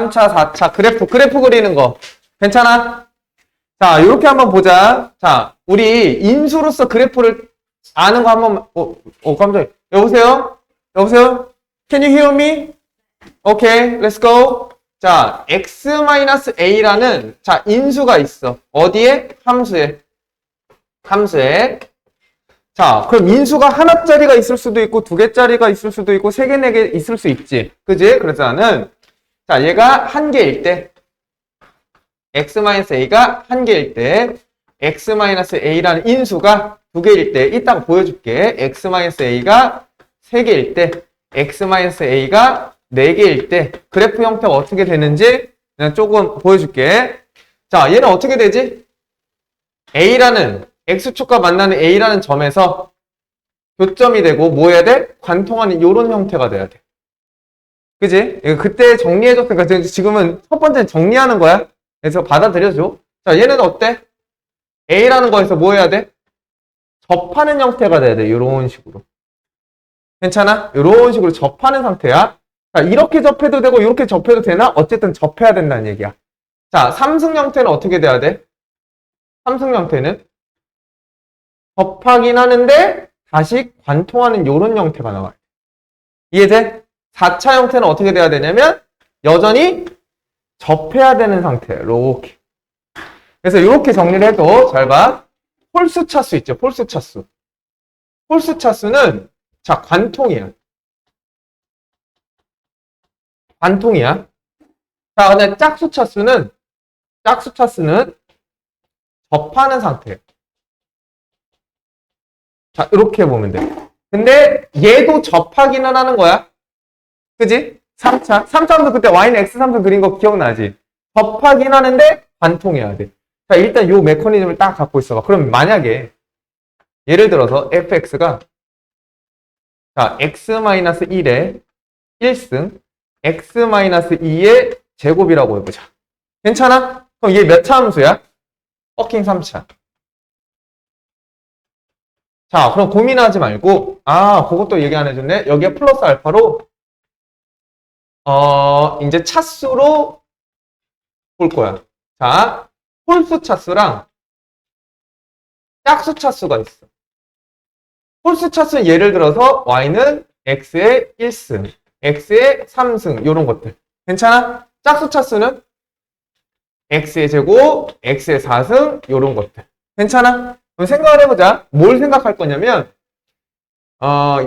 3차, 4차 그래프 그리는 거 괜찮아? 자, 요렇게 한번 보자. 자, 우리 인수로서 그래프를 아는 거 한번 깜짝이야. 여보세요? 여보세요? Can you hear me? 오케이, let's go. 자, x-a라는 자, 인수가 있어. 어디에? 함수에. 자, 그럼 인수가 하나짜리가 있을 수도 있고, 두 개짜리가 있을 수도 있고, 세 개, 네 개 있을 수 있지. 그지? 그래서 나는, 자, 얘가 한 개일 때, x-a가 한 개일 때, x-a라는 인수가 두 개일 때, 이따가 보여줄게. x-a가 세 개일 때, x-a가 네 개일 때, 그래프 형태가 어떻게 되는지 그냥 조금 보여줄게. 자, 얘는 어떻게 되지? a라는 x축과 만나는 A라는 점에서 교점이 되고 뭐 해야 돼? 관통하는 이런 형태가 돼야 돼. 그지? 그때 정리해줬으니까 지금은 첫 번째는 정리하는 거야. 그래서 받아들여줘. 자, 얘는 어때? A라는 거에서 뭐 해야 돼? 접하는 형태가 돼야 돼. 이런 식으로. 괜찮아? 이런 식으로 접하는 상태야. 자, 이렇게 접해도 되고 이렇게 접해도 되나? 어쨌든 접해야 된다는 얘기야. 자, 삼승 형태는 어떻게 돼야 돼? 삼승 형태는 접하긴 하는데 다시 관통하는 이런 형태가 나와요. 이해돼? 4차 형태는 어떻게 돼야 되냐면 여전히 접해야 되는 상태예요. 이렇게. 그래서 이렇게 정리를 해도 잘 봐. 홀수 차수 있죠. 홀수 차수. 홀수 차수는 자, 관통이야. 관통이야. 자, 근데 짝수 차수는 접하는 상태예요. 자, 이렇게 보면 돼. 근데 얘도 접하기는 하는 거야. 그지? 3차. 3차도 그때 y는 x3도 그린 거 기억나지? 접하긴 하는데 관통해야 돼. 자, 일단 요 메커니즘을 딱 갖고 있어봐. 그럼 만약에 예를 들어서 fx가 자, x-1의 1승 x-2의 제곱이라고 해보자. 괜찮아? 그럼 얘 몇 차 함수야? 워킹 3차. 자, 그럼 고민하지 말고, 그것도 얘기 안 해줬네. 여기에 플러스 알파로, 이제 차수로 볼 거야. 자, 홀수 차수랑 짝수 차수가 있어. 홀수 차수는 예를 들어서 y는 x의 1승, x의 3승, 요런 것들. 괜찮아? 짝수 차수는 x의 제곱, x의 4승, 요런 것들. 괜찮아? 그럼 생각을 해보자. 뭘 생각할 거냐면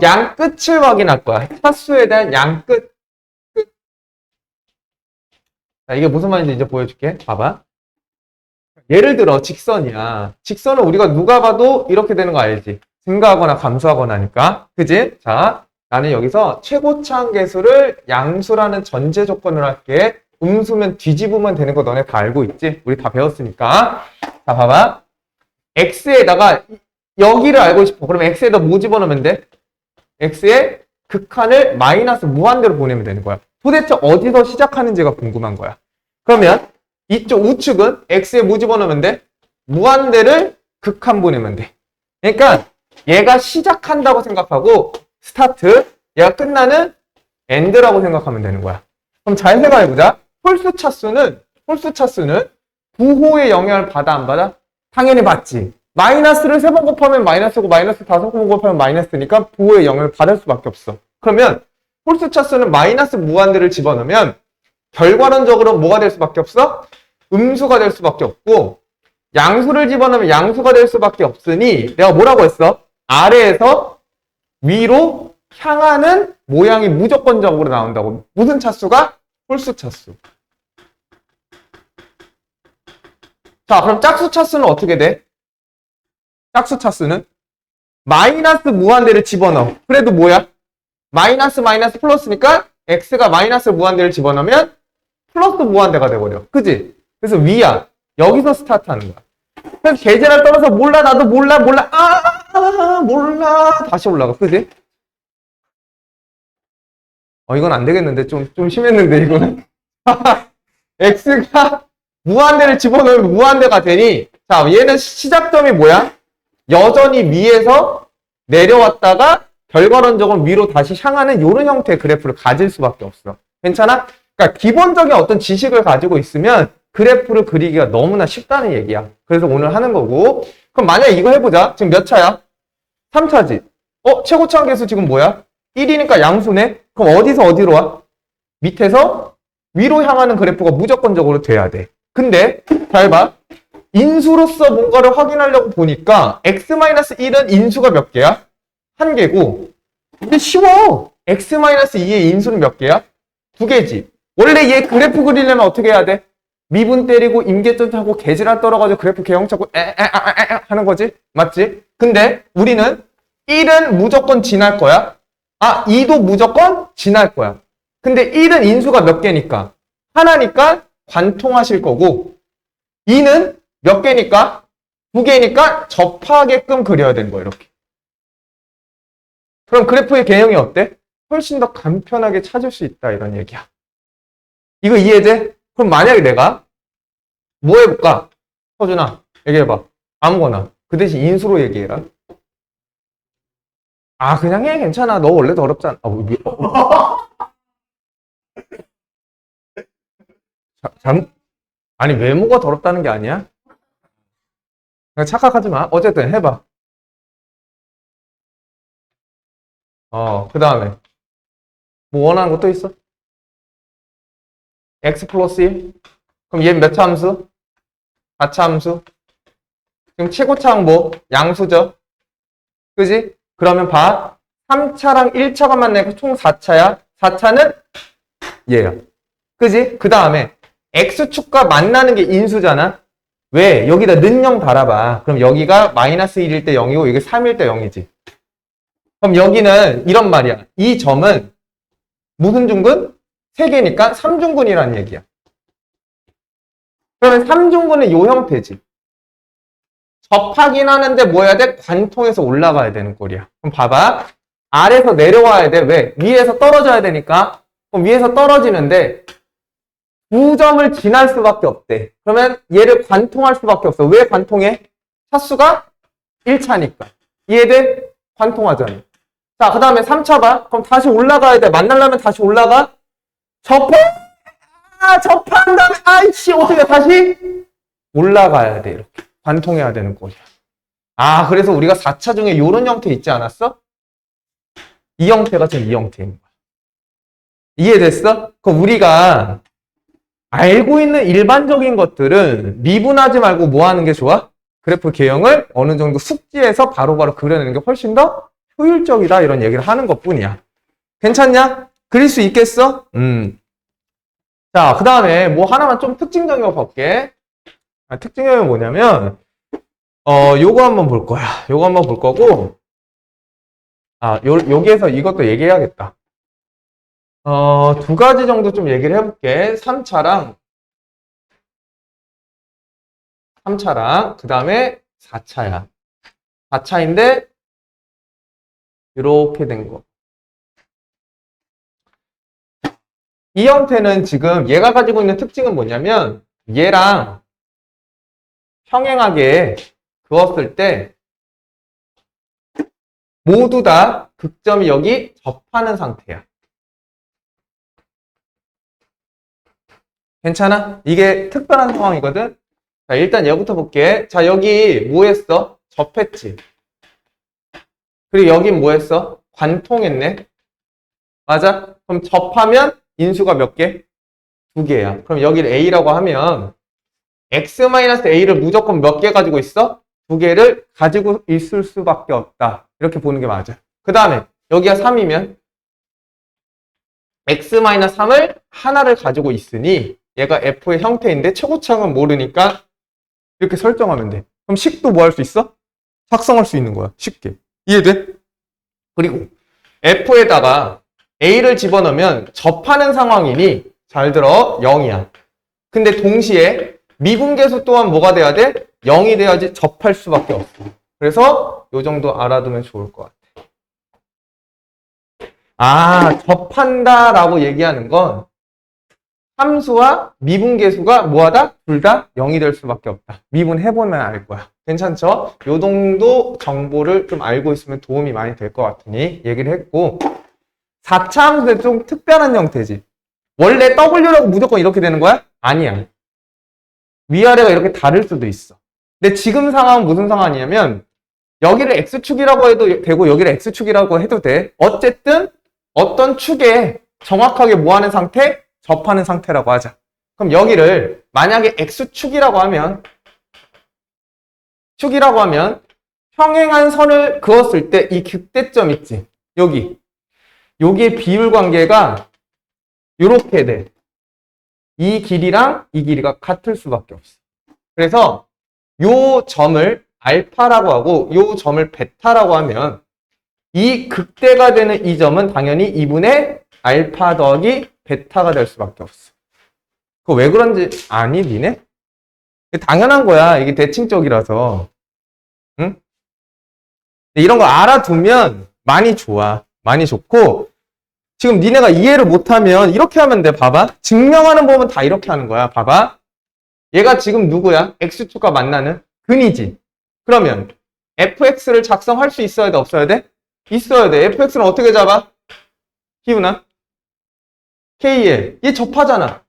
양 끝을 확인할 거야. 차수에 대한 양 끝. 자, 이게 무슨 말인지 이제 보여줄게. 봐봐. 예를 들어 직선이야. 직선은 우리가 누가 봐도 이렇게 되는 거 알지? 증가하거나 감소하거나 하니까. 그지? 자, 나는 여기서 최고차항 계수를 양수라는 전제 조건으로 할게. 음수면 뒤집으면 되는 거 너네 다 알고 있지? 우리 다 배웠으니까. 자, 봐봐. x에다가 여기를 알고 싶어. 그러면 x에다 뭐 집어넣으면 돼? x의 극한을 마이너스 무한대로 보내면 되는 거야. 도대체 어디서 시작하는지가 궁금한 거야. 그러면 이쪽 우측은 x에 뭐 집어넣으면 돼? 무한대를 극한 보내면 돼. 그러니까 얘가 시작한다고 생각하고 스타트, 얘가 끝나는 엔드라고 생각하면 되는 거야. 그럼 잘 생각해보자. 홀수 차수는 부호의 영향을 받아 안 받아? 당연히 받지. 마이너스를 3번 곱하면 마이너스고 마이너스 5번 곱하면 마이너스니까 부호의 영향을 받을 수밖에 없어. 그러면 홀수 차수는 마이너스 무한대를 집어넣으면 결과론적으로 뭐가 될 수밖에 없어? 음수가 될 수밖에 없고 양수를 집어넣으면 양수가 될 수밖에 없으니 내가 뭐라고 했어? 아래에서 위로 향하는 모양이 무조건적으로 나온다고. 무슨 차수가? 홀수 차수. 자, 그럼 짝수 차수는 어떻게 돼? 짝수 차수는 마이너스 무한대를 집어넣어. 그래도 뭐야? 마이너스 플러스니까 x가 마이너스 무한대를 집어넣으면 플러스 무한대가 돼버려. 그지? 그래서 위야. 여기서 스타트하는 거야. 그래서 계제를 떨어서 몰라, 나도 몰라. 몰라. 다시 올라가. 그지? 이건 안 되겠는데. 좀 심했는데, 이거는. x가 무한대를 집어넣으면 무한대가 되니, 자, 얘는 시작점이 뭐야? 여전히 위에서 내려왔다가 결과론적으로 위로 다시 향하는 이런 형태의 그래프를 가질 수밖에 없어. 괜찮아? 그러니까 기본적인 어떤 지식을 가지고 있으면 그래프를 그리기가 너무나 쉽다는 얘기야. 그래서 오늘 하는 거고. 그럼 만약에 이거 해보자. 지금 몇 차야? 3차지. 최고차항 계수 지금 뭐야? 1이니까 양수네? 그럼 어디서 어디로 와? 밑에서 위로 향하는 그래프가 무조건적으로 돼야 돼. 근데 잘 봐. 인수로서 뭔가를 확인하려고 보니까 x-1은 인수가 몇 개야? 한 개고. 근데 쉬워. x-2의 인수는 몇 개야? 두 개지. 원래 얘 그래프 그리려면 어떻게 해야 돼? 미분 때리고 임계점 타고 개지랄 떨어가지고 그래프 개형 찾고 하는 거지? 맞지? 근데 우리는 1은 무조건 지날 거야. 2도 무조건 지날 거야. 근데 1은 인수가 몇 개니까? 하나니까 관통하실 거고 2는 몇 개니까? 두 개니까 접하게끔 그려야 되는 거야. 이렇게. 그럼 그래프의 개형이 어때? 훨씬 더 간편하게 찾을 수 있다 이런 얘기야. 이거 이해돼? 그럼 만약에 내가 뭐 해볼까? 서준아 얘기해봐. 아무거나. 그 대신 인수로 얘기해라. 그냥 해. 괜찮아. 너 원래 더럽잖아. 아니 외모가 더럽다는 게 아니야? 그냥 착각하지 마. 어쨌든 해봐. 그 다음에 뭐 원하는 거 또 있어? x 플러스 1? 그럼 얘는 몇 차 함수? 4차 함수? 지금 최고차항 뭐? 양수죠? 그지? 그러면 봐. 3차랑 1차가 만나니까 총 4차야. 4차는 얘야. 그지? 그 다음에 x축과 만나는 게 인수잖아. 왜? 여기다 는영 달아봐. 그럼 여기가 마이너스 1일 때 0이고 이게 3일 때 0이지. 그럼 여기는 이런 말이야. 이 점은 무슨 중근? 3개니까 3중근이라는 얘기야. 그러면 3중근은 요 형태지. 접하긴 하는데 뭐 해야 돼? 관통해서 올라가야 되는 꼴이야. 그럼 봐봐. 아래에서 내려와야 돼. 왜? 위에서 떨어져야 되니까. 그럼 위에서 떨어지는데 두 점을 지날 수밖에 없대. 그러면 얘를 관통할 수밖에 없어. 왜 관통해? 차수가 1차니까. 이해돼? 관통하잖아. 자, 그 다음에 3차 봐. 그럼 다시 올라가야 돼. 만나려면 다시 올라가. 접한 다음에 아이씨 어떻게 다시 올라가야 돼. 이렇게 관통해야 되는 꼴이야. 그래서 우리가 4차 중에 이런 형태 있지 않았어? 이 형태가 지금 이 형태인 거야. 이해됐어? 그럼 우리가 알고 있는 일반적인 것들은 미분하지 말고 뭐 하는 게 좋아? 그래프 개형을 어느 정도 숙지해서 바로바로 그려내는 게 훨씬 더 효율적이다 이런 얘기를 하는 것뿐이야. 괜찮냐? 그릴 수 있겠어? 자, 그 다음에 뭐 하나만 좀 특징적인 거 볼게. 특징적인 건 뭐냐면 요거 한번 볼 거야. 요거 한번 볼 거고 여기에서 이것도 얘기해야겠다. 두 가지 정도 좀 얘기를 해볼게. 3차랑 그 다음에 4차야. 4차인데 이렇게 된 거. 이 형태는 지금 얘가 가지고 있는 특징은 뭐냐면 얘랑 평행하게 그었을 때 모두 다 극점이 여기 접하는 상태야. 괜찮아? 이게 특별한 상황이거든? 자, 일단 얘부터 볼게. 자, 여기 뭐 했어? 접했지. 그리고 여긴 뭐 했어? 관통했네. 맞아? 그럼 접하면 인수가 몇 개? 2개야. 그럼 여기를 A라고 하면 x-a를 무조건 몇 개 가지고 있어? 2개를 가지고 있을 수밖에 없다. 이렇게 보는 게 맞아. 그 다음에 여기가 3이면 x-3을 하나를 가지고 있으니 얘가 f의 형태인데 최고차항은 모르니까 이렇게 설정하면 돼. 그럼 식도 뭐 할 수 있어? 작성할 수 있는 거야. 쉽게. 이해돼? 그리고 f에다가 a를 집어넣으면 접하는 상황이니 잘 들어 0이야. 근데 동시에 미분계수 또한 뭐가 돼야 돼? 0이 돼야지 접할 수밖에 없어. 그래서 요 정도 알아두면 좋을 것 같아. 접한다라고 얘기하는 건 함수와 미분계수가 뭐하다? 둘 다 0이 될 수밖에 없다. 미분해보면 알 거야. 괜찮죠? 요 정도 정보를 좀 알고 있으면 도움이 많이 될 것 같으니 얘기를 했고 4차 함수는 좀 특별한 형태지. 원래 W라고 무조건 이렇게 되는 거야? 아니야. 위아래가 이렇게 다를 수도 있어. 근데 지금 상황은 무슨 상황이냐면 여기를 X축이라고 해도 되고 여기를 X축이라고 해도 돼. 어쨌든 어떤 축에 정확하게 뭐 하는 상태? 접하는 상태라고 하자. 그럼 여기를 만약에 X축이라고 하면 평행한 선을 그었을 때 이 극대점 있지? 여기의 비율 관계가 이렇게 돼. 이 길이랑 이 길이가 같을 수밖에 없어. 그래서 요 점을 알파라고 하고 요 점을 베타라고 하면 이 극대가 되는 이 점은 당연히 2분의 알파 더하기 베타가 될 수밖에 없어. 그거 왜 그런지 아니 니네? 당연한 거야. 이게 대칭적이라서. 응? 이런 거 알아두면 많이 좋아. 많이 좋고 지금 니네가 이해를 못하면 이렇게 하면 돼. 봐봐. 증명하는 법은 다 이렇게 하는 거야. 봐봐. 얘가 지금 누구야? X축과 만나는 근이지. 그러면 fx를 작성할 수 있어야 돼? 없어야 돼? 있어야 돼. fx는 어떻게 잡아? 희훈아? k에. 얘 접하잖아.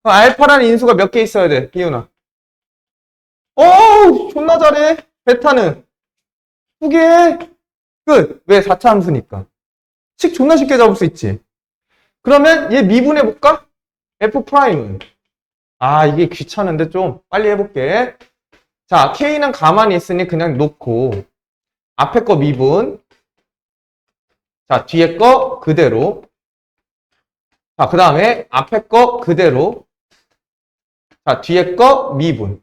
알파라는 인수가 몇 개 있어야 돼? 희훈아? 존나 잘해. 베타는 2개. 끝. 왜? 4차 함수니까. 식 존나 쉽게 잡을 수 있지. 그러면 얘 미분해볼까? F'은. 이게 귀찮은데 좀 빨리 해볼게. 자, K는 가만히 있으니 그냥 놓고 앞에 거 미분. 자, 뒤에 거 그대로. 자, 그 다음에 앞에 거 그대로. 자, 뒤에 거 미분.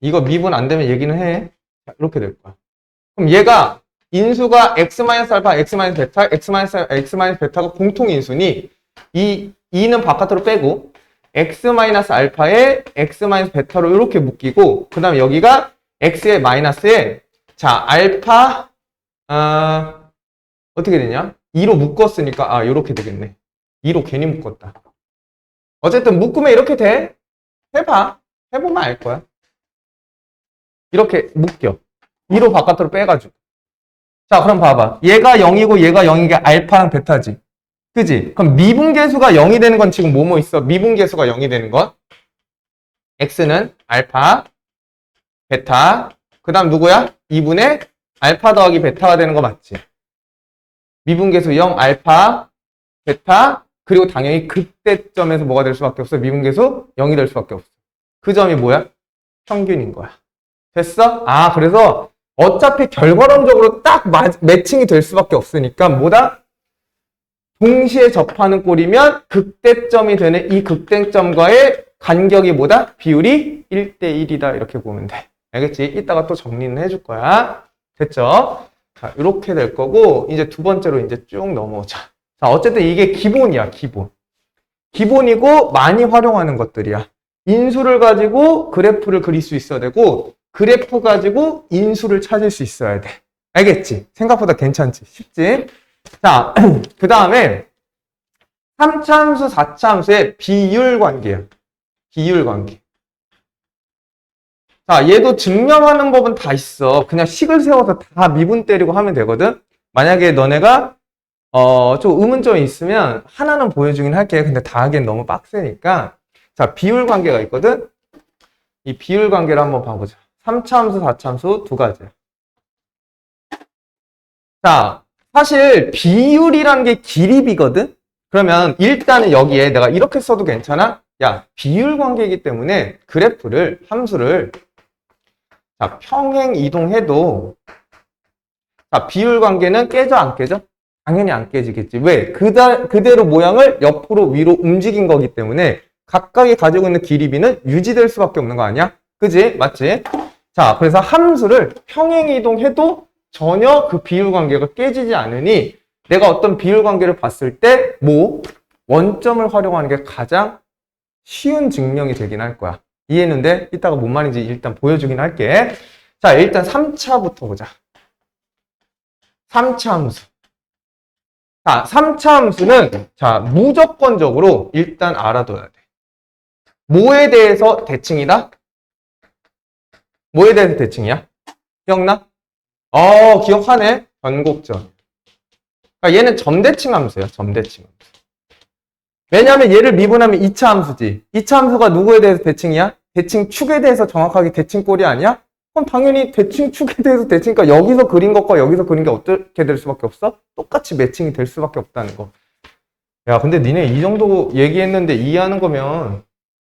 이거 미분 안 되면 얘기는 해. 자, 이렇게 될 거야. 그럼 얘가 인수가 x-알파, x-베타, x-베타가 공통인수니 이 2는 바깥으로 빼고 x-알파에 x-베타로 이렇게 묶이고 그 다음에 여기가 x의 마이너스에 자 알파 어떻게 되냐? 2로 묶었으니까 이렇게 되겠네. 2로 괜히 묶었다. 어쨌든 묶으면 이렇게 돼. 해봐. 해보면 알 거야. 이렇게 묶여. 2로 바깥으로 빼가지고. 자, 그럼 봐봐. 얘가 0이고 얘가 0인 게 알파랑 베타지. 그지? 그럼 미분계수가 0이 되는 건 지금 뭐뭐 있어? 미분계수가 0이 되는 건? x는 알파, 베타. 그 다음 누구야? 2분의 알파 더하기 베타가 되는 거 맞지? 미분계수 0, 알파, 베타. 그리고 당연히 극대점에서 뭐가 될 수밖에 없어? 미분계수 0이 될 수밖에 없어. 그 점이 뭐야? 평균인 거야. 됐어? 그래서 어차피 결과론적으로 딱 매칭이 될 수밖에 없으니까 뭐다? 동시에 접하는 꼴이면 극대점이 되는 이 극대점과의 간격이 뭐다? 비율이 1대1이다. 이렇게 보면 돼. 알겠지? 이따가 또 정리는 해줄 거야. 됐죠? 자, 이렇게 될 거고 이제 두 번째로 이제 쭉 넘어오자. 자, 어쨌든 이게 기본이야. 기본이고 많이 활용하는 것들이야. 인수를 가지고 그래프를 그릴 수 있어야 되고 그래프 가지고 인수를 찾을 수 있어야 돼. 알겠지? 생각보다 괜찮지? 쉽지? 자, 그 다음에 3차 함수, 4차 함수의 비율 관계야. 비율 관계. 자, 얘도 증명하는 법은 다 있어. 그냥 식을 세워서 다 미분 때리고 하면 되거든? 만약에 너네가, 좀 의문점이 있으면 하나는 보여주긴 할게. 근데 다 하기엔 너무 빡세니까. 자, 비율 관계가 있거든? 이 비율 관계를 한번 봐보자. 3차 함수, 4차 함수 두 가지야. 자, 사실 비율이라는 게 기립이거든? 그러면 일단은 여기에 내가 이렇게 써도 괜찮아? 야, 비율 관계이기 때문에 그래프를, 함수를 자, 평행 이동해도 자, 비율 관계는 깨져 안 깨져? 당연히 안 깨지겠지. 왜? 그대로 모양을 옆으로 위로 움직인 거기 때문에 각각이 가지고 있는 기립비는 유지될 수밖에 없는 거 아니야? 그지? 맞지? 자, 그래서 함수를 평행 이동해도 전혀 그 비율 관계가 깨지지 않으니 내가 어떤 비율 관계를 봤을 때 원점을 활용하는 게 가장 쉬운 증명이 되긴 할 거야. 이해했는데 이따가 뭔 말인지 일단 보여주긴 할게. 자, 일단 3차부터 보자. 3차 함수. 자, 3차 함수는 자, 무조건적으로 일단 알아둬야 돼. 뭐에 대해서 대칭이다? 뭐에 대해서 대칭이야? 기억나? 기억하네. 변곡점. 그러니까 얘는 점대칭 함수예요. 점대칭 함수. 왜냐하면 얘를 미분하면 2차 함수지. 2차 함수가 누구에 대해서 대칭이야? 대칭 축에 대해서 정확하게 대칭꼴이 아니야? 그럼 당연히 대칭 축에 대해서 대칭이니까 여기서 그린 것과 여기서 그린 게 어떻게 될 수밖에 없어? 똑같이 매칭이 될 수밖에 없다는 거. 야, 근데 니네 이 정도 얘기했는데 이해하는 거면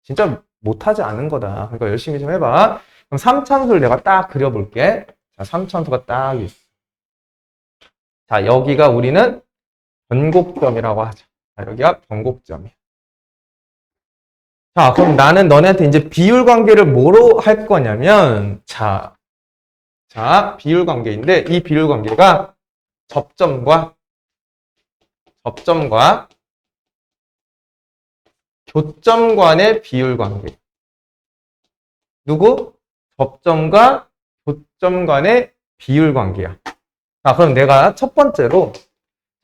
진짜 못하지 않은 거다. 그러니까 열심히 좀 해봐. 그럼 3차함수를 내가 딱 그려볼게. 자, 3차함수가 딱 있어. 자, 여기가 우리는 변곡점이라고 하자. 자, 여기가 변곡점이야. 자, 그럼 나는 너네한테 이제 비율 관계를 뭐로 할 거냐면, 자, 비율 관계인데, 이 비율 관계가 접점과 교점 간의 비율 관계. 누구? 접점과 교점 간의 비율 관계야. 자, 그럼 내가 첫 번째로,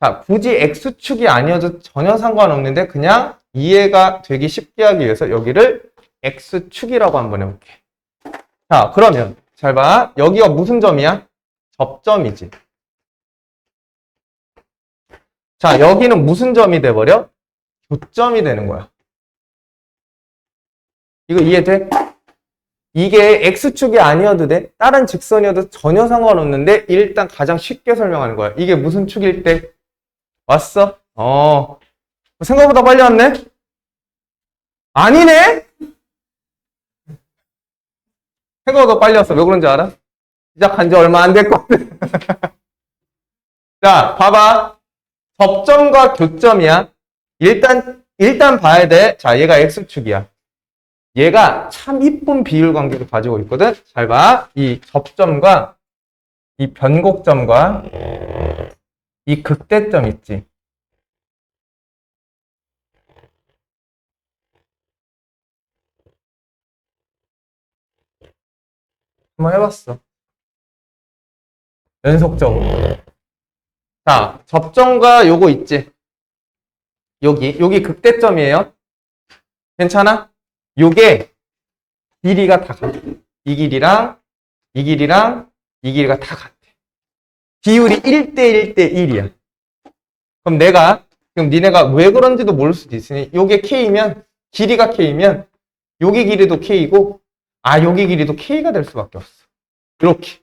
자, 굳이 X축이 아니어도 전혀 상관없는데, 그냥 이해가 되기 쉽게 하기 위해서 여기를 X축이라고 한번 해볼게. 자, 그러면, 잘 봐. 여기가 무슨 점이야? 접점이지. 자, 여기는 무슨 점이 돼버려? 교점이 되는 거야. 이거 이해돼? 이게 X축이 아니어도 돼? 다른 직선이어도 전혀 상관없는데 일단 가장 쉽게 설명하는 거야. 이게 무슨 축일 때? 왔어? 생각보다 빨리 왔네? 아니네? 생각보다 빨리 왔어. 왜 그런지 알아? 시작한 지 얼마 안 됐거든. 자, 봐봐. 접점과 교점이야. 일단 봐야 돼. 자, 얘가 X축이야. 얘가 참 이쁜 비율 관계를 가지고 있거든. 잘 봐. 이 접점과 이 변곡점과 이 극대점 있지. 한번 해봤어. 연속적으로. 자, 접점과 요거 있지. 여기 극대점이에요. 괜찮아? 요게 길이가 다 같아. 이 길이랑 이 길이랑 이 길이가 다 같아. 비율이 1대 1대 1이야. 그럼 그럼 니네가 왜 그런지도 모를 수도 있으니 요게 K면, 길이가 K면 요게 길이도 K고 요게 길이도 K가 될 수밖에 없어. 이렇게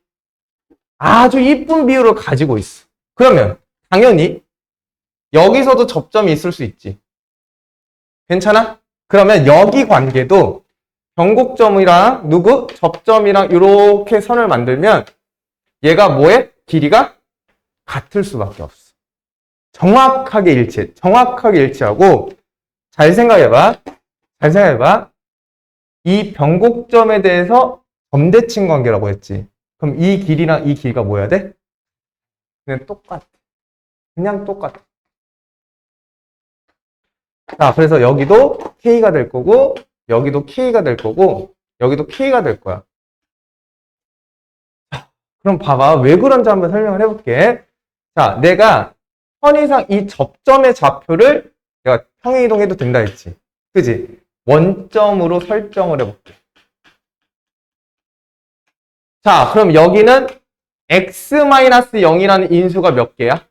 아주 이쁜 비율을 가지고 있어. 그러면 당연히 여기서도 접점이 있을 수 있지. 괜찮아? 그러면 여기 관계도 변곡점이랑 접점이랑 이렇게 선을 만들면 얘가 뭐해? 길이가 같을 수밖에 없어. 정확하게 일치하고 잘 생각해봐. 이 변곡점에 대해서 점대칭 관계라고 했지. 그럼 이 길이랑 이 길이가 뭐야 돼? 그냥 똑같아. 자, 그래서 여기도 K가 될 거고, 여기도 K가 될 거고, 여기도 K가 될 거야. 그럼 봐봐. 왜 그런지 한번 설명을 해볼게. 자, 내가 선이상 이 접점의 좌표를 내가 평행이동해도 된다 했지. 그지? 원점으로 설정을 해볼게. 자, 그럼 여기는 x-0이라는 인수가 몇 개야?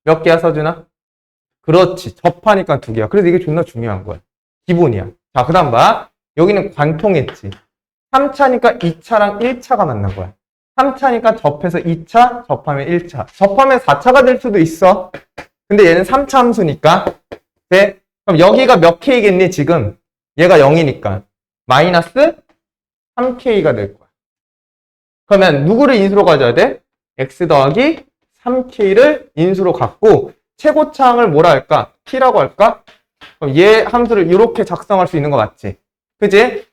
몇 개야, 서준아? 그렇지. 접하니까 2개야. 그래서 이게 존나 중요한 거야. 기본이야. 자, 그 다음 봐. 여기는 관통했지. 3차니까 2차랑 1차가 만난 거야. 3차니까 접해서 2차, 접하면 1차. 접하면 4차가 될 수도 있어. 근데 얘는 3차 함수니까. 네? 그럼 여기가 몇 K겠니, 지금? 얘가 0이니까. 마이너스 3K가 될 거야. 그러면 누구를 인수로 가져야 돼? X 더하기 3K를 인수로 갖고 최고차항을 뭐라 할까? T라고 할까? 그럼 얘 함수를 이렇게 작성할 수 있는 거 맞지? 그지?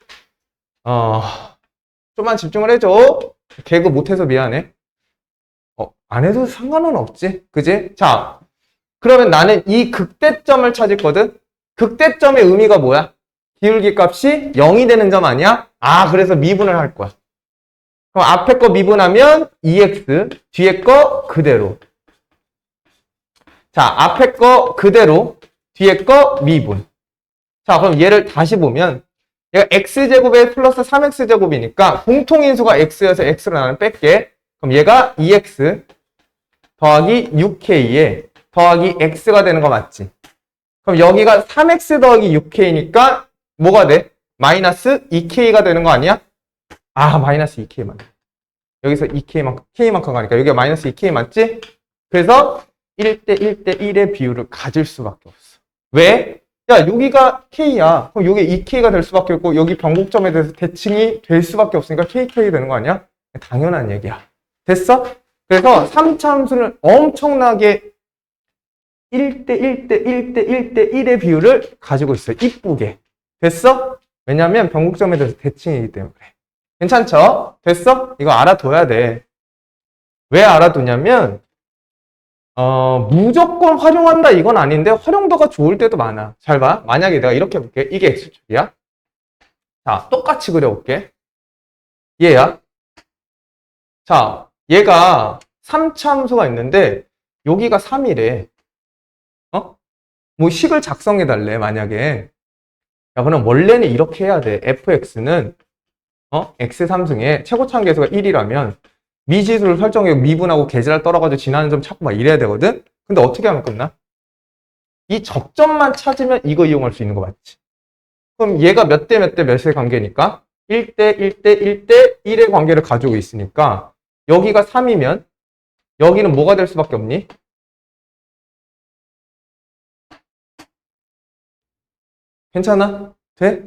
좀만 집중을 해줘. 개그 못해서 미안해. 안 해도 상관은 없지. 그지? 자, 그러면 나는 이 극대점을 찾을 거든? 극대점의 의미가 뭐야? 기울기 값이 0이 되는 점 아니야? 그래서 미분을 할 거야. 그럼 앞에 거 미분하면 2x, 뒤에 거 그대로. 자, 앞에 거 그대로, 뒤에 거 미분. 자, 그럼 얘를 다시 보면 얘가 x제곱에 플러스 3x제곱이니까 공통인수가 x여서 x를 나는 뺄게. 그럼 얘가 2x 더하기 6k에 더하기 x가 되는 거 맞지? 그럼 여기가 3x 더하기 6k니까 뭐가 돼? 마이너스 2k가 되는 거 아니야? 아, 마이너스 2k만. 여기서 2k만큼, k만큼 가니까 여기가 마이너스 2k 맞지? 그래서 1대 1대 1의 비율을 가질 수밖에 없어. 왜? 야, 여기가 k야. 그럼 여기 2k가 될 수밖에 없고 여기 변곡점에 대해서 대칭이 될 수밖에 없으니까 kk 되는 거 아니야? 당연한 얘기야. 됐어? 그래서 3차 함수는 엄청나게 1대 1대 1대 1대 1의 비율을 가지고 있어요. 이쁘게. 됐어? 왜냐면 변곡점에 대해서 대칭이기 때문에 그래. 괜찮죠? 됐어? 이거 알아둬야 돼. 왜 알아두냐면 무조건 활용한다 이건 아닌데 활용도가 좋을 때도 많아. 잘 봐. 만약에 내가 이렇게 볼게. 이게 x축이야. 자, 똑같이 그려볼게. 얘야. 자, 얘가 3차 함수가 있는데 여기가 3이래. 뭐 식을 작성해 달래 만약에. 야, 그럼 원래는 이렇게 해야 돼. fx는 x 3승에 최고차항계수가 1이라면 미지수를 설정해 미분하고 계절을 떨어가지고 지나는 점 찾고 막 이래야 되거든. 근데 어떻게 하면 끝나? 이 접점만 찾으면 이거 이용할 수 있는 거 맞지? 그럼 얘가 몇 대 몇 대 몇의 관계니까 1대 1대 1대 1의 관계를 가지고 있으니까 여기가 3이면 여기는 뭐가 될 수밖에 없니? 괜찮아? 돼?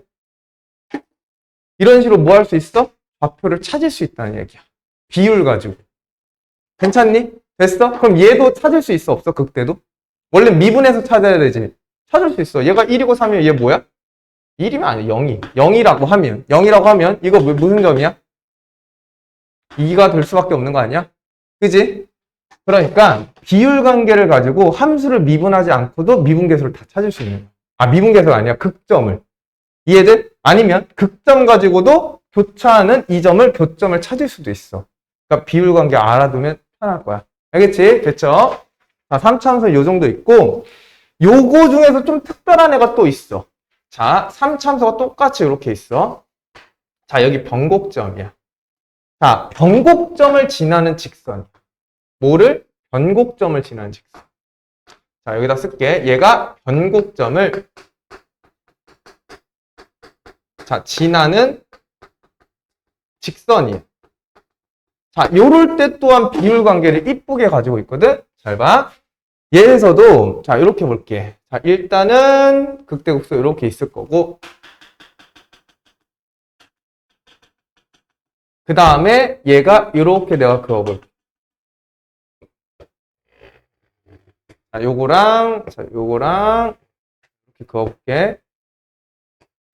이런 식으로 뭐 할 수 있어? 좌표를 찾을 수 있다는 얘기야. 비율 가지고. 괜찮니? 됐어? 그럼 얘도 찾을 수 있어? 없어? 극대도? 원래 미분해서 찾아야 되지. 찾을 수 있어. 얘가 1이고 3이면 얘 뭐야? 1이면 아니야. 0이. 0이라고 하면 이거 무슨 점이야? 2가 될 수밖에 없는 거 아니야? 그지? 그러니까 비율 관계를 가지고 함수를 미분하지 않고도 미분계수를 다 찾을 수 있는 거야. 아, 미분계수가 아니야. 극점을. 이해돼? 아니면 극점 가지고도 교차하는 이 점을 교점을 찾을 수도 있어. 그러니까 비율 관계 알아두면 편할 거야. 알겠지? 됐죠? 자, 3차 함수 요 정도 있고 요거 중에서 좀 특별한 애가 또 있어. 자, 3차 함수가 똑같이 이렇게 있어. 자, 여기 변곡점이야. 자, 변곡점을 지나는 직선. 뭐를? 변곡점을 지나는 직선. 자, 여기다 쓸게. 얘가 변곡점을 자, 지나는 직선이에요. 자, 요럴 때 또한 비율 관계를 이쁘게 가지고 있거든? 잘 봐. 얘에서도, 자, 이렇게 볼게. 자, 일단은 극대극소 이렇게 있을 거고, 그 다음에 얘가 이렇게 내가 그어볼게. 자, 요거랑 이렇게 그어볼게.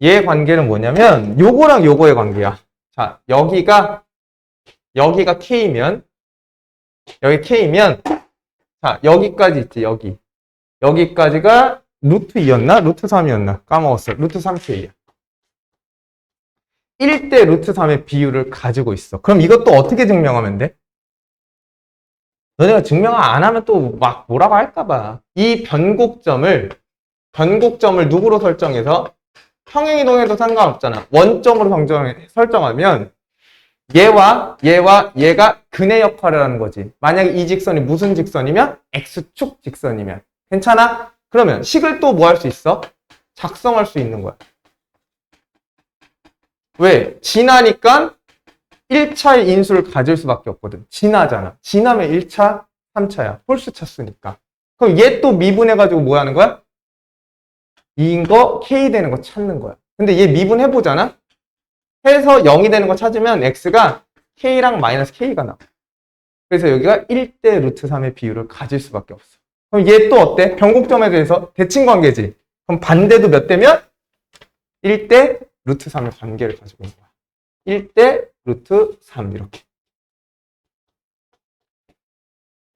얘 관계는 뭐냐면, 요거랑 요거의 관계야. 자, 여기가 K면, 여기 K면, 자, 여기까지 있지, 여기. 여기까지가 루트 2였나? 루트 3이었나? 까먹었어. 루트 3K야. 1대 루트 3의 비율을 가지고 있어. 그럼 이것도 어떻게 증명하면 돼? 너네가 증명 안 하면 또 막 뭐라고 할까봐. 이 변곡점을 누구로 설정해서? 평행이동해도 상관없잖아. 원점으로 설정하면 얘와 얘가 근의 역할을 하는 거지. 만약에 이 직선이 무슨 직선이면? X축 직선이면. 괜찮아? 그러면 식을 또 뭐 할 수 있어? 작성할 수 있는 거야. 왜? 지나니까 1차의 인수를 가질 수밖에 없거든. 지나잖아. 지나면 1차, 3차야. 홀수 차수니까. 그럼 얘 또 미분해가지고 뭐 하는 거야? 2인 거, K 되는 거 찾는 거야. 근데 얘 미분해보잖아? 해서 0이 되는 거 찾으면 X가 K랑 마이너스 K가 나와. 그래서 여기가 1대 루트 3의 비율을 가질 수밖에 없어. 그럼 얘 또 어때? 변곡점에 대해서 대칭 관계지. 그럼 반대도 몇 대면? 1대 루트 3의 관계를 가지고 있는 거야. 1대 루트 3 이렇게.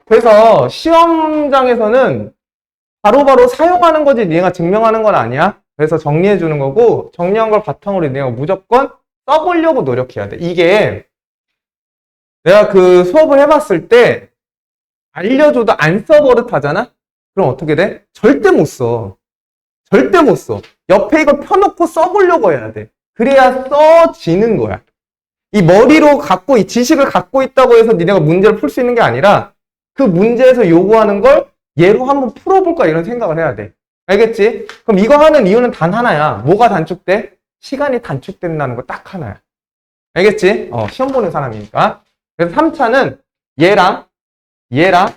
그래서 시험장에서는 바로바로 사용하는 거지 얘가 증명하는 건 아니야. 그래서 정리해 주는 거고 정리한 걸 바탕으로 내가 무조건 써보려고 노력해야 돼. 이게 내가 그 수업을 해봤을 때 알려줘도 안 써버릇하잖아? 그럼 어떻게 돼? 절대 못 써. 절대 못 써. 옆에 이걸 펴놓고 써보려고 해야 돼. 그래야 써지는 거야. 이 머리로 갖고 이 지식을 갖고 있다고 해서 니네가 문제를 풀 수 있는 게 아니라 그 문제에서 요구하는 걸 얘로 한번 풀어볼까 이런 생각을 해야 돼. 알겠지? 그럼 이거 하는 이유는 단 하나야. 뭐가 단축돼? 시간이 단축된다는 거 딱 하나야. 알겠지? 시험 보는 사람이니까. 그래서 3차는 얘랑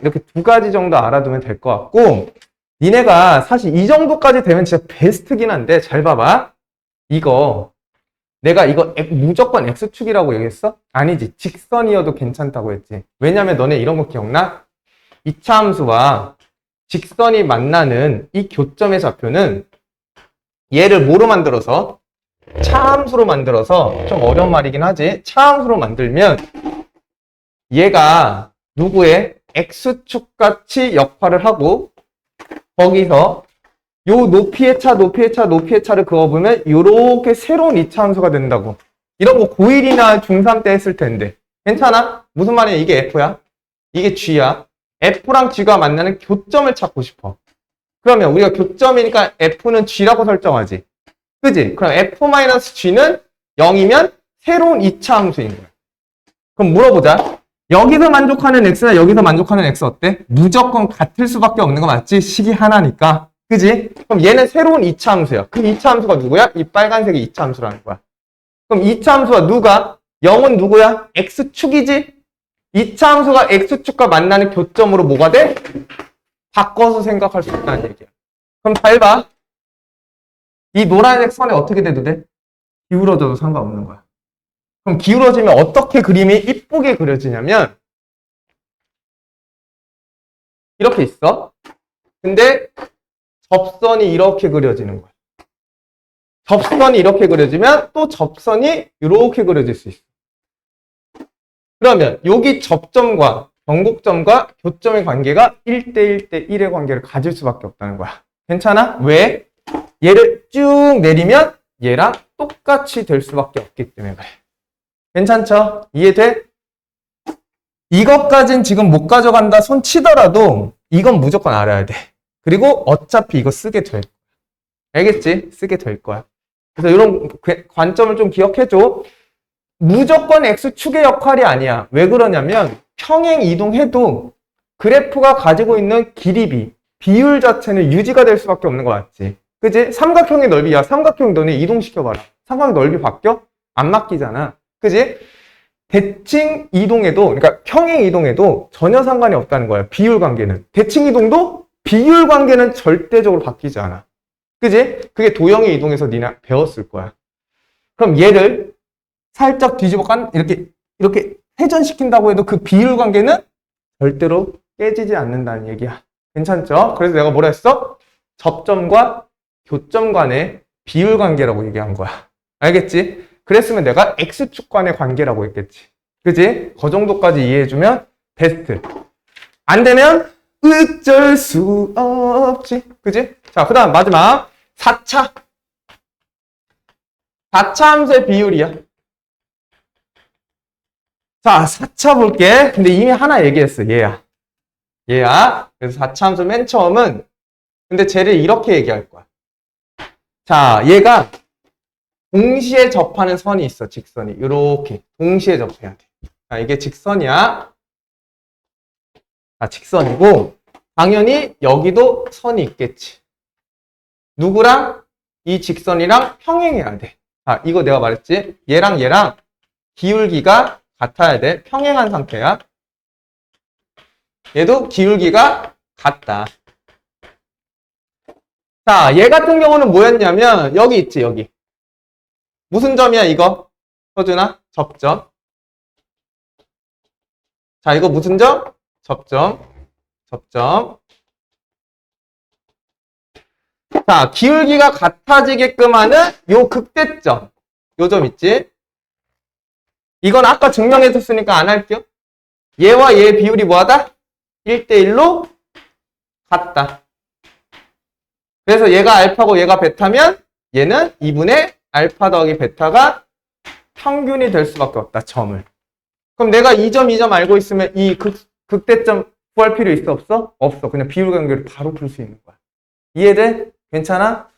이렇게 두 가지 정도 알아두면 될 것 같고, 니네가 사실 이 정도까지 되면 진짜 베스트긴 한데, 잘 봐봐. 내가 이거 무조건 X축이라고 얘기했어? 아니지. 직선이어도 괜찮다고 했지. 왜냐면 너네 이런 거 기억나? 이차 함수와 직선이 만나는 이 교점의 좌표는 얘를 뭐로 만들어서? 차함수로 만들어서, 좀 어려운 말이긴 하지. 차함수로 만들면 얘가 누구의 X축 같이 역할을 하고, 거기서 요 높이의 차를 그어보면 요렇게 새로운 이차함수가 된다고. 이런 거 고1이나 중3 때 했을 텐데. 괜찮아? 무슨 말이야? 이게 F야? 이게 G야? F랑 G가 만나는 교점을 찾고 싶어. 그러면 우리가 교점이니까 F는 G라고 설정하지. 그지? 그럼 F-G는 0이면 새로운 이차함수인 거야. 그럼 물어보자. 여기서 만족하는 X나 여기서 만족하는 X 어때? 무조건 같을 수밖에 없는 거 맞지? 식이 하나니까. 그지? 그럼 얘는 새로운 이차함수야. 그 이차함수가 누구야? 이 빨간색이 이차함수라는 거야. 그럼 이차함수가 누가? 0은 누구야? X축이지? 이차함수가 X축과 만나는 교점으로 뭐가 돼? 바꿔서 생각할 수 있다는 얘기야. 그럼 잘 봐. 이 노란색 선에 어떻게 돼도 돼? 기울어져도 상관없는 거야. 그럼 기울어지면 어떻게 그림이 이쁘게 그려지냐면 이렇게 있어. 근데 접선이 이렇게 그려지는 거야. 접선이 이렇게 그려지면 또 접선이 이렇게 그려질 수 있어. 그러면 여기 접점과 변곡점과 교점의 관계가 1대1대 1의 관계를 가질 수밖에 없다는 거야. 괜찮아? 왜? 얘를 쭉 내리면 얘랑 똑같이 될 수밖에 없기 때문에 그래. 괜찮죠? 이해돼? 이것까진 지금 못 가져간다 손 치더라도 이건 무조건 알아야 돼. 그리고 어차피 이거 쓰게 될 거야. 알겠지? 쓰게 될 거야. 그래서 이런 관점을 좀 기억해줘. 무조건 X축의 역할이 아니야. 왜 그러냐면 평행 이동해도 그래프가 가지고 있는 길이비, 비율 자체는 유지가 될 수밖에 없는 거 맞지? 그지? 삼각형의 넓이야. 삼각형 너네 이동시켜봐라. 삼각형 넓이 바뀌어? 안 바뀌잖아. 그지? 대칭 이동에도, 그러니까 평행 이동에도 전혀 상관이 없다는 거야. 비율 관계는. 대칭 이동도 비율 관계는 절대적으로 바뀌지 않아. 그지? 그게 도형의 이동에서 니네 배웠을 거야. 그럼 얘를 살짝 뒤집어 이렇게 회전시킨다고 해도 그 비율 관계는 절대로 깨지지 않는다는 얘기야. 괜찮죠? 그래서 내가 뭐라 했어? 접점과 교점 간의 비율 관계라고 얘기한 거야. 알겠지? 그랬으면 내가 X축 간의 관계라고 했겠지. 그지? 그 정도까지 이해해주면 베스트. 안 되면 어쩔 수 없지. 그지? 자, 그 다음 마지막 4차. 4차 함수의 비율이야. 자, 4차 볼게. 근데 이미 하나 얘기했어. 얘야. 그래서 4차 함수 맨 처음은 근데 쟤를 이렇게 얘기할 거야. 자, 얘가 동시에 접하는 선이 있어. 직선이. 이렇게 동시에 접해야 돼. 자, 이게 직선이야. 자, 직선이고 당연히 여기도 선이 있겠지. 누구랑? 이 직선이랑 평행해야 돼. 자, 이거 내가 말했지? 얘랑 기울기가 같아야 돼. 평행한 상태야. 얘도 기울기가 같다. 자, 얘 같은 경우는 뭐였냐면 여기 있지, 여기. 무슨 점이야, 이거? 서준아? 접점. 자, 이거 무슨 점? 접점. 자, 기울기가 같아지게끔 하는 요 극대점. 요 점 있지? 이건 아까 증명해줬으니까 안 할게요. 얘와 얘의 비율이 뭐하다? 1대1로 같다. 그래서 얘가 알파고 얘가 베타면 얘는 2분의 알파 더하기 베타가 평균이 될 수밖에 없다. 점을. 그럼 내가 이 점 알고 있으면 이 극대점 구할 필요 있어? 없어? 없어. 그냥 비율 관계를 바로 풀 수 있는 거야. 이해돼? 괜찮아?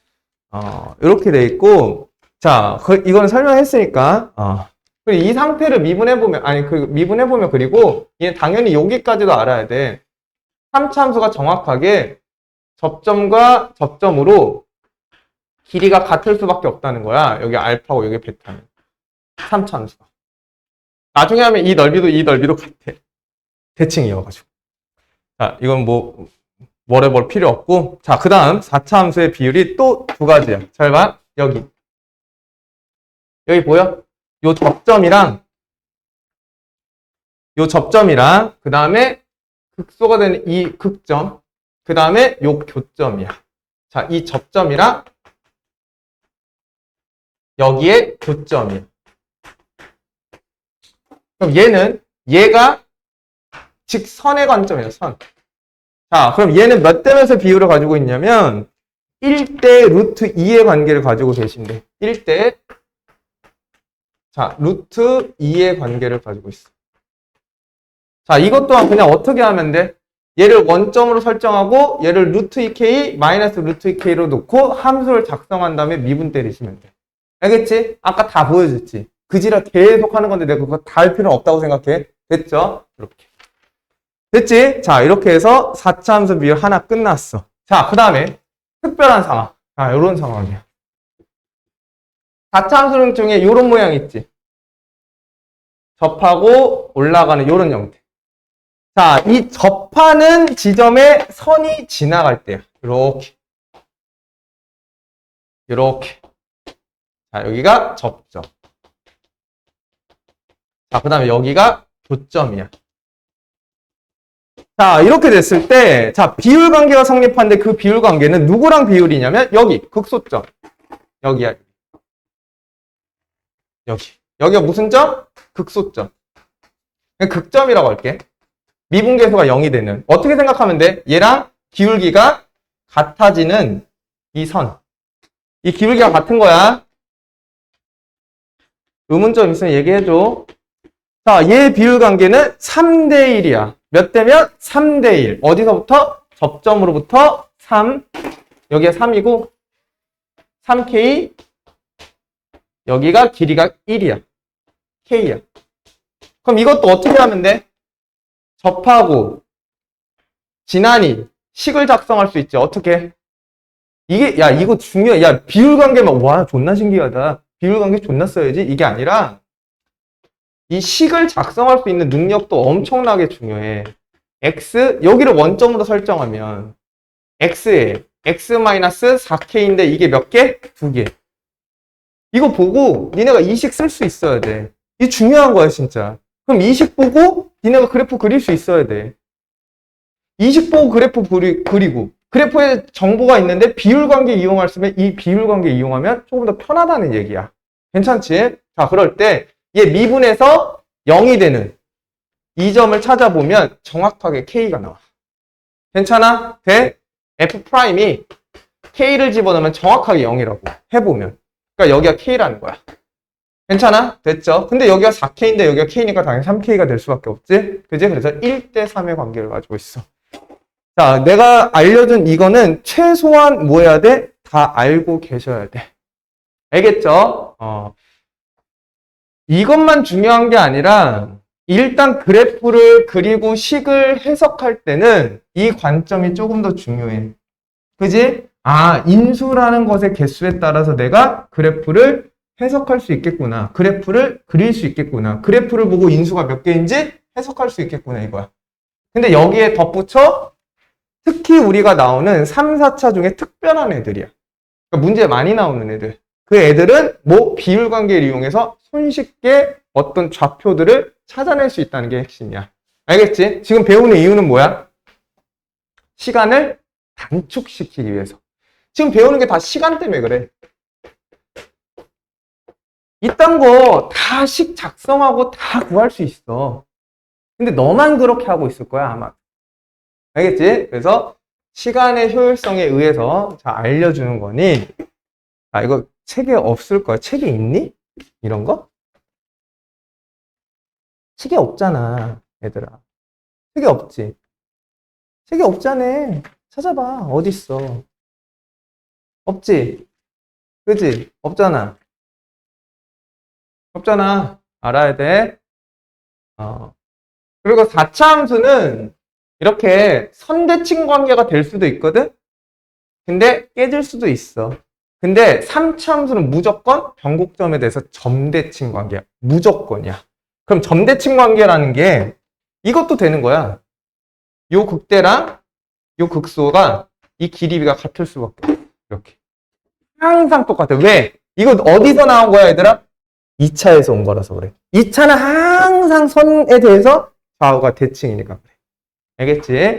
이렇게 돼 있고, 자, 이건 설명했으니까, 그리고 이 상태를 미분해보면, 그리고 얘는 당연히 여기까지도 알아야 돼. 3차 함수가 정확하게 접점과 접점으로 길이가 같을 수밖에 없다는 거야. 여기 알파고 여기 베타는. 3차 함수가. 나중에 하면 이 넓이도 같아. 대칭이어가지고. 자, 이건 뭐 뭐래 필요 없고. 자, 그 다음 4차 함수의 비율이 또 두 가지야. 잘 봐. 여기 보여? 요 접점이랑 그 다음에 극소가 되는 이 극점, 그 다음에 요 교점이야. 자, 이 접점이랑 여기에 교점이야. 그럼 얘가 직선의 관점이에요, 선. 자, 그럼 얘는 몇 대 몇의 비율을 가지고 있냐면 1대 루트 2의 관계를 가지고 계신데 1대 자, 루트 2의 관계를 가지고 있어. 자, 이것 또한 그냥 어떻게 하면 돼? 얘를 원점으로 설정하고 얘를 루트 2k 마이너스 루트 2k로 놓고 함수를 작성한 다음에 미분 때리시면 돼. 알겠지? 아까 다 보여줬지? 그 지랄 계속 하는 건데 내가 그거 다 할 필요는 없다고 생각해. 됐죠? 이렇게. 됐지? 자, 이렇게 해서 4차 함수 비율 하나 끝났어. 자, 그 다음에 특별한 상황. 아, 요런 상황이야. 4차 함수 중에 요런 모양 있지? 접하고 올라가는 요런 형태. 자, 이 접하는 지점에 선이 지나갈 때요. 이렇게. 자, 여기가 접점. 자, 그 다음에 여기가 교점이야. 자, 이렇게 됐을 때, 자, 비율 관계가 성립하는데 그 비율 관계는 누구랑 비율이냐면, 여기, 극소점. 여기야. 여기가 무슨 점? 극소점. 극점이라고 할게. 미분계수가 0이 되는. 어떻게 생각하면 돼? 얘랑 기울기가 같아지는 이 선. 이 기울기가 같은 거야. 의문점 있으면 얘기해줘. 자, 얘 비율 관계는 3대 1이야. 몇 대면? 3대 1. 어디서부터? 접점으로부터 3. 여기가 3이고, 3K. 여기가 길이가 1이야. K야. 그럼 이것도 어떻게 하면 돼? 접하고, 지난이, 식을 작성할 수 있지. 어떻게? 이게, 야, 이거 중요해. 야, 비율 관계만, 와, 존나 신기하다. 비율 관계 존나 써야지. 이게 아니라, 이 식을 작성할 수 있는 능력도 엄청나게 중요해. x, 여기를 원점으로 설정하면 x에 x-4k인데 이게 몇 개? 2개. 이거 보고 니네가 이 식 쓸 수 있어야 돼. 이게 중요한 거야 진짜. 그럼 이 식 보고 니네가 그래프 그릴 수 있어야 돼. 이 식 보고 그래프 그리고 그래프에 정보가 있는데 비율 관계 이용할 수 있으면 이 비율 관계 이용하면 조금 더 편하다는 얘기야. 괜찮지? 자, 그럴 때 얘 미분에서 0이 되는 이 점을 찾아보면 정확하게 K가 나와. 괜찮아? 돼? F'이 K를 집어넣으면 정확하게 0이라고 해보면. 그러니까 여기가 K라는 거야. 괜찮아? 됐죠? 근데 여기가 4K인데 여기가 K니까 당연히 3K가 될 수밖에 없지? 그지? 그래서 1대 3의 관계를 가지고 있어. 자, 내가 알려준 이거는 최소한 뭐 해야 돼? 다 알고 계셔야 돼. 알겠죠? 이것만 중요한 게 아니라 일단 그래프를 그리고 식을 해석할 때는 이 관점이 조금 더 중요해. 그지? 아, 인수라는 것의 개수에 따라서 내가 그래프를 해석할 수 있겠구나. 그래프를 그릴 수 있겠구나. 그래프를 보고 인수가 몇 개인지 해석할 수 있겠구나 이거야. 근데 여기에 덧붙여 특히 우리가 나오는 3, 4차 중에 특별한 애들이야. 그러니까 문제 많이 나오는 애들. 그 애들은 뭐 비율 관계를 이용해서 손쉽게 어떤 좌표들을 찾아낼 수 있다는 게 핵심이야. 알겠지? 지금 배우는 이유는 뭐야? 시간을 단축시키기 위해서. 지금 배우는 게 다 시간 때문에 그래. 이딴 거 다 식 작성하고 다 구할 수 있어. 근데 너만 그렇게 하고 있을 거야 아마. 알겠지? 그래서 시간의 효율성에 의해서 자 알려주는 거니. 아, 이거 책에 없을 거야. 책에 있니? 이런 거? 책에 없잖아, 얘들아. 책에 없지? 책에 없잖아. 찾아봐. 어딨어? 없지? 그지? 없잖아. 없잖아. 알아야 돼. 그리고 4차 함수는 이렇게 선대칭 관계가 될 수도 있거든? 근데 깨질 수도 있어. 근데 3차 함수는 무조건 변곡점에 대해서 점대칭 관계야. 무조건이야. 그럼 점대칭 관계라는 게 이것도 되는 거야. 요 극대랑 요 극소가 이 길이가 같을 수밖에 없어. 이렇게. 항상 똑같아. 왜? 이거 어디서 나온 거야, 얘들아? 2차에서 온 거라서 그래. 2차는 항상 선에 대해서 좌우가 대칭이니까 그래. 알겠지?